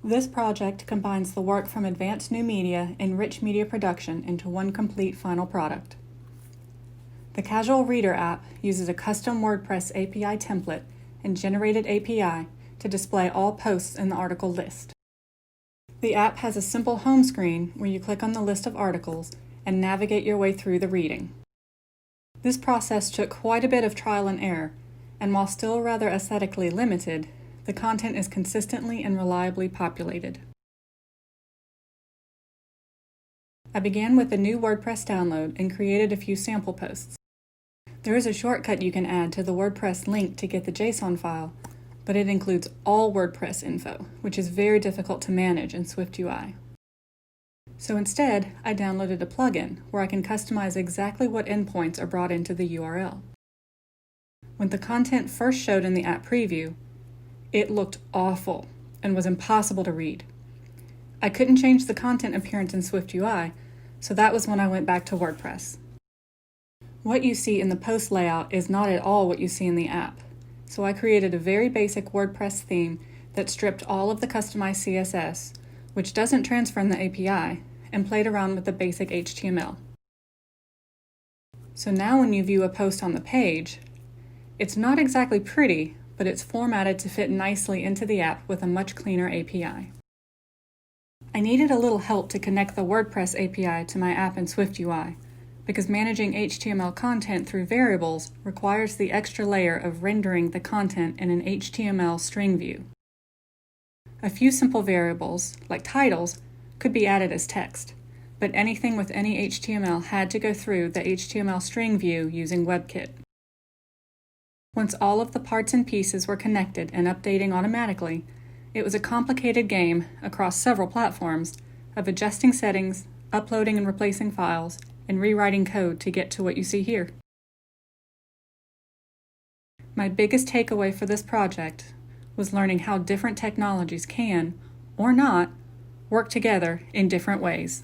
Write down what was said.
This project combines the work from Advanced New Media and Rich Media Production into one complete final product. The Casual Reader app uses a custom WordPress API template and generated API to display all posts in the article list. The app has a simple home screen where you click on the list of articles and navigate your way through the reading. This process took quite a bit of trial and error, and while still rather aesthetically limited, the content is consistently and reliably populated. I began with a new WordPress download and created a few sample posts. There is a shortcut you can add to the WordPress link to get the JSON file, but it includes all WordPress info, which is very difficult to manage in SwiftUI. So instead, I downloaded a plugin where I can customize exactly what endpoints are brought into the URL. When the content first showed in the app preview, it looked awful and was impossible to read. I couldn't change the content appearance in SwiftUI, so that was when I went back to WordPress. What you see in the post layout is not at all what you see in the app, so I created a very basic WordPress theme that stripped all of the customized CSS, which doesn't transfer in the API, and played around with the basic HTML. So now when you view a post on the page, it's not exactly pretty, but it's formatted to fit nicely into the app with a much cleaner API. I needed a little help to connect the WordPress API to my app in SwiftUI, because managing HTML content through variables requires the extra layer of rendering the content in an HTML string view. A few simple variables, like titles, could be added as text, but anything with any HTML had to go through the HTML string view using WebKit. Once all of the parts and pieces were connected and updating automatically, it was a complicated game across several platforms of adjusting settings, uploading and replacing files, and rewriting code to get to what you see here. My biggest takeaway for this project was learning how different technologies can, or not, work together in different ways.